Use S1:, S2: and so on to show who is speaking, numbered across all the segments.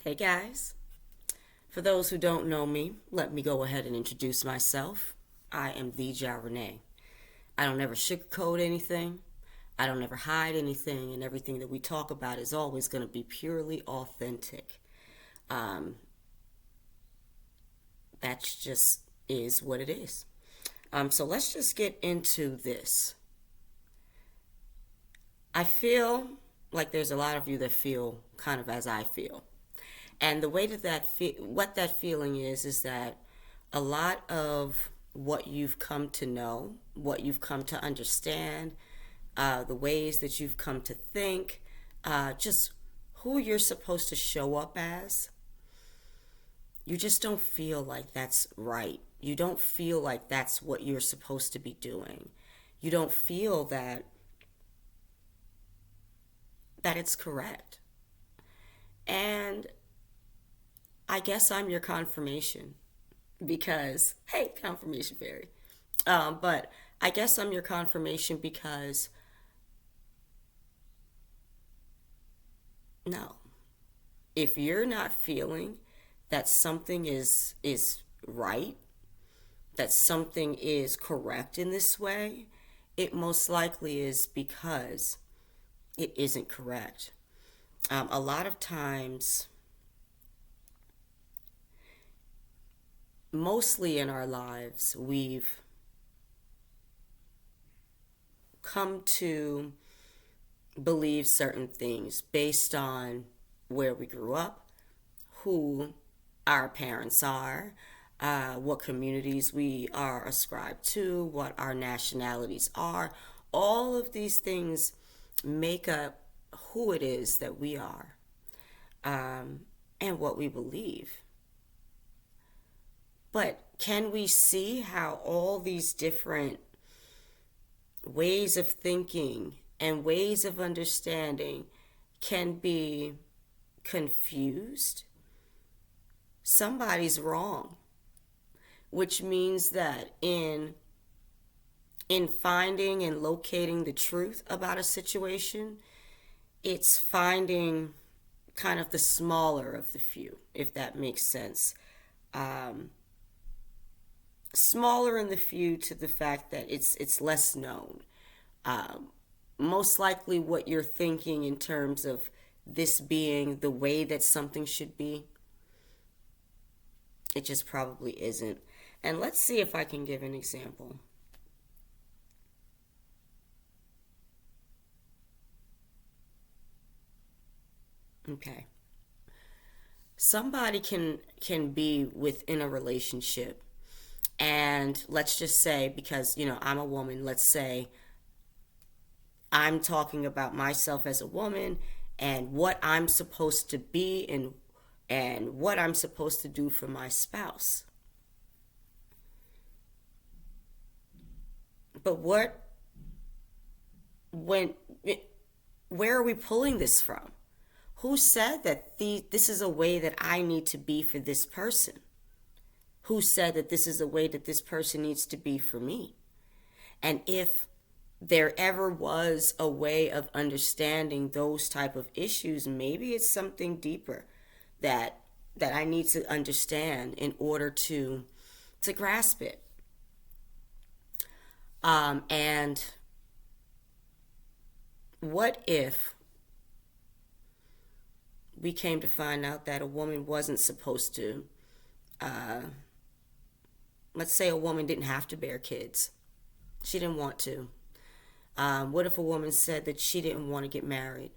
S1: Hey guys, for those who don't know me, let me go ahead and introduce myself. I am the Ja Renee. I don't ever sugarcoat anything. I don't ever hide anything, and everything that we talk about is always going to be purely authentic. Um, that just is what it is. So let's just get into this. I feel like there's a lot of you that feel kind of as I feel. And the way what that feeling is that a lot of what you've come to know, what you've come to understand, the ways that you've come to think, just who you're supposed to show up as, you just don't feel like that's right. You don't feel like that's what you're supposed to be doing. You don't feel that it's correct. And I guess I'm your confirmation because, hey, confirmation fairy. But I guess I'm your confirmation because no, if you're not feeling that something is right, that something is correct in this way, it most likely is because it isn't correct. A lot of times, mostly in our lives, we've come to believe certain things based on where we grew up, who our parents are, what communities we are ascribed to, what our nationalities are. All of these things make up who it is that we are, and what we believe. But can we see how all these different ways of thinking and ways of understanding can be confused? Somebody's wrong, which means that in finding and locating the truth about a situation, it's finding kind of the smaller of the few, if that makes sense. Um, Smaller in the few to the fact that it's less known. Um, Most likely, what you're thinking in terms of this being the way that something should be, it just probably isn't. And let's see if I can give an example. Okay. Somebody can be within a relationship, and let's just say, because I'm a woman, let's say I'm talking about myself as a woman and what I'm supposed to be and what I'm supposed to do for my spouse. But when where are we pulling this from? Who said that this is a way that I need to be for this person? Who said that this is a way that this person needs to be for me? And if there ever was a way of understanding those type of issues, maybe it's something deeper that I need to understand in order to grasp it. And what if we came to find out that a woman wasn't supposed to, uh, let's say a woman didn't have to bear kids. She didn't want to. What if a woman said that she didn't want to get married?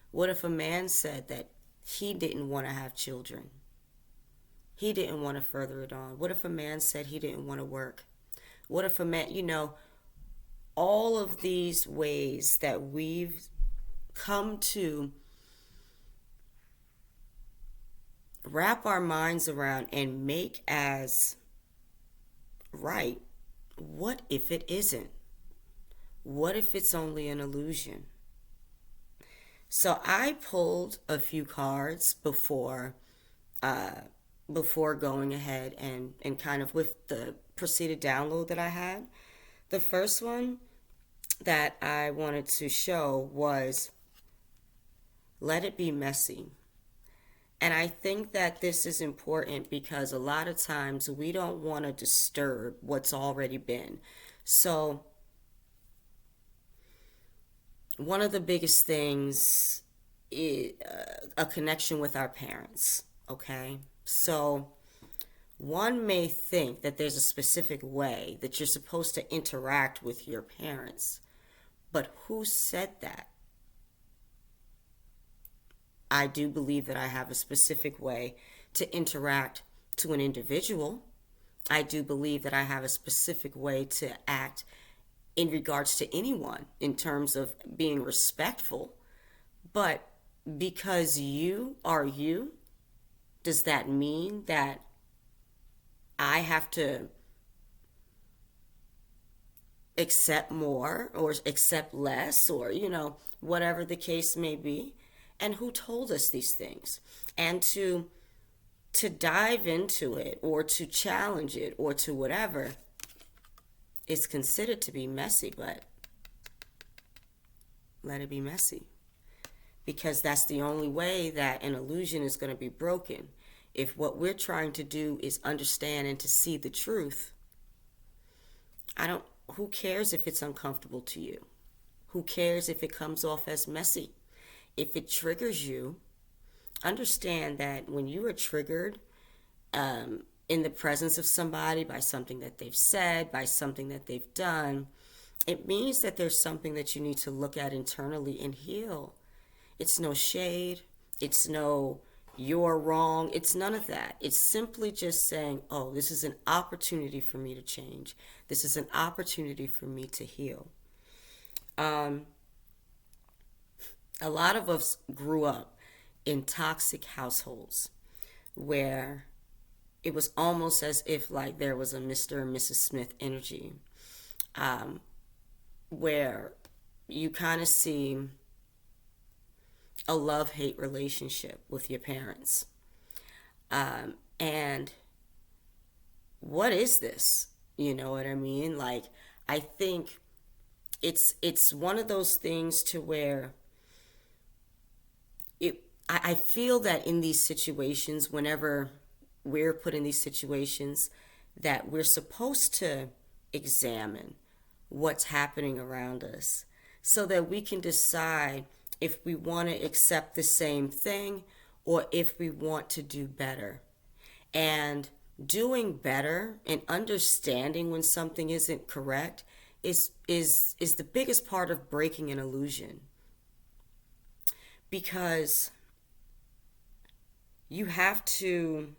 S1: What if a man said that he didn't want to have children? He didn't want to further it on. What if a man said he didn't want to work? What if a man, all of these ways that we've come to wrap our minds around and make as right, what if it isn't? What if it's only an illusion? So I pulled a few cards uh, before going ahead and kind of with the preceded download that I had. The first one that I wanted to show was let it be messy. And I think that this is important because a lot of times we don't want to disturb what's already been. So, one of the biggest things is a connection with our parents, okay? So, one may think that there's a specific way that you're supposed to interact with your parents, but who said that? I do believe that I have a specific way to interact to an individual. I do believe that I have a specific way to act in regards to anyone in terms of being respectful. But because you are you, does that mean that I have to accept more or accept less or, whatever the case may be? And who told us these things? And to dive into it or to challenge it or to whatever is considered to be messy, but let it be messy. Because that's the only way that an illusion is going to be broken. If what we're trying to do is understand and to see the truth, who cares if it's uncomfortable to you? Who cares if it comes off as messy? If it triggers you, understand that when you are triggered in the presence of somebody by something that they've said, by something that they've done, it means that there's something that you need to look at internally and heal. It's no shade. It's no you're wrong. It's none of that. It's simply just saying, oh, this is an opportunity for me to change. This is an opportunity for me to heal. A lot of us grew up in toxic households where it was almost as if like there was a Mr. and Mrs. Smith energy, where you kind of see a love-hate relationship with your parents. And what is this? You know what I mean? Like, I think it's one of those things to where I feel that in these situations, whenever we're put in these situations, that we're supposed to examine what's happening around us so that we can decide if we want to accept the same thing or if we want to do better. And doing better and understanding when something isn't correct is the biggest part of breaking an illusion. Because you have to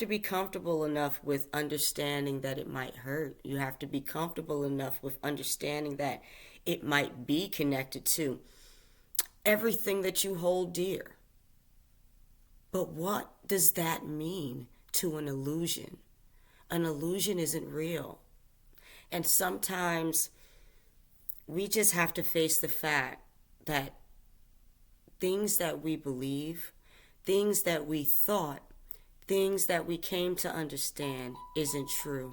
S1: be comfortable enough with understanding that it might hurt. You have to be comfortable enough with understanding that it might be connected to everything that you hold dear. But what does that mean to an illusion? An illusion isn't real. And sometimes we just have to face the fact that things that we believe, things that we thought, things that we came to understand isn't true.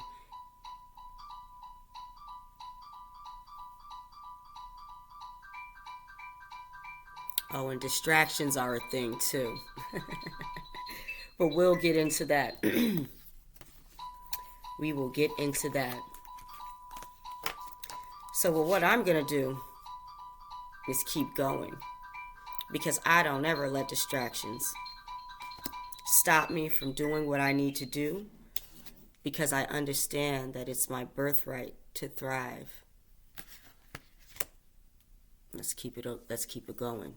S1: Oh, and distractions are a thing too. But we'll get into that. We will get into that. So what I'm going to do is keep going. Because I don't ever let distractions stop me from doing what I need to do. Because I understand that it's my birthright to thrive. Let's keep it going.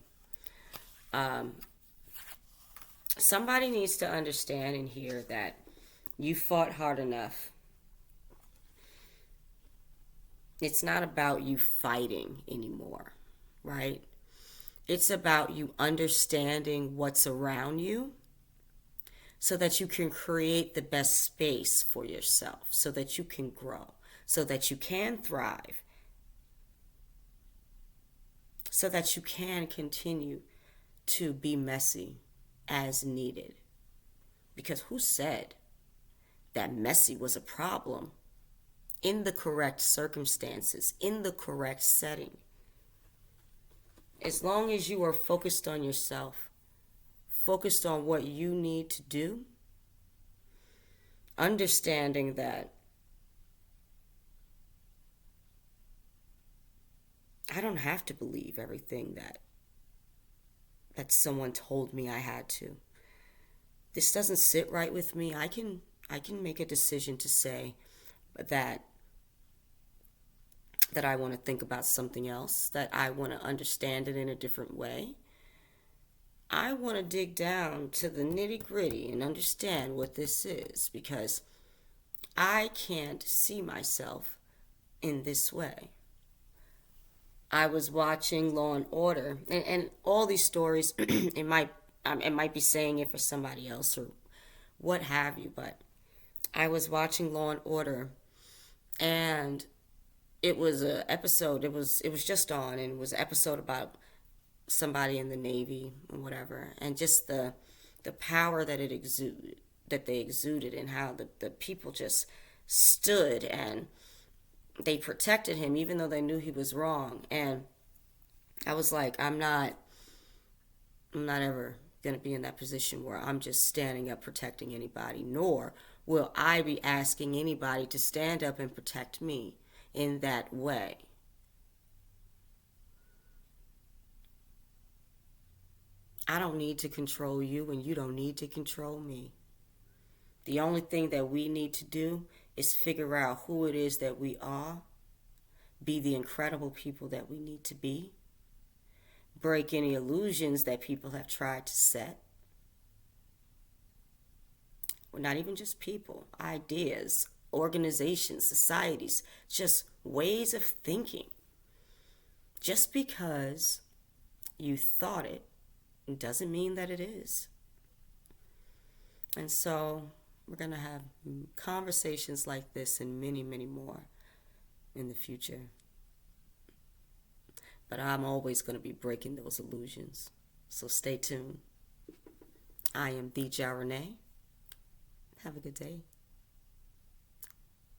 S1: Somebody needs to understand and hear that you fought hard enough. It's not about you fighting anymore, right? It's about you understanding what's around you so that you can create the best space for yourself, so that you can grow, so that you can thrive, so that you can continue to be messy as needed. Because who said that messy was a problem in the correct circumstances, in the correct setting? As long as you are focused on yourself, focused on what you need to do, understanding that I don't have to believe everything that someone told me I had to. This doesn't sit right with me. I can make a decision to say that I want to think about something else, that I want to understand it in a different way. I want to dig down to the nitty gritty and understand what this is because I can't see myself in this way. I was watching Law and Order, and all these stories, it might be saying it for somebody else or what have you, but I was watching Law and Order, and it was a episode. It was just on, and it was an episode about somebody in the Navy or whatever, and just the power that they exuded, and how the people just stood and they protected him even though they knew he was wrong. And I was like, I'm not ever going to be in that position where I'm just standing up protecting anybody, nor will I be asking anybody to stand up and protect me in that way. I don't need to control you, and you don't need to control me. The only thing that we need to do is figure out who it is that we are, be the incredible people that we need to be, break any illusions that people have tried to set. Well, not even just people, ideas, organizations, societies, just ways of thinking. Just because you thought it doesn't mean that it is. And so we're going to have conversations like this and many, many more in the future. But I'm always going to be breaking those illusions. So stay tuned. I am the Ja Renee. Have a good day.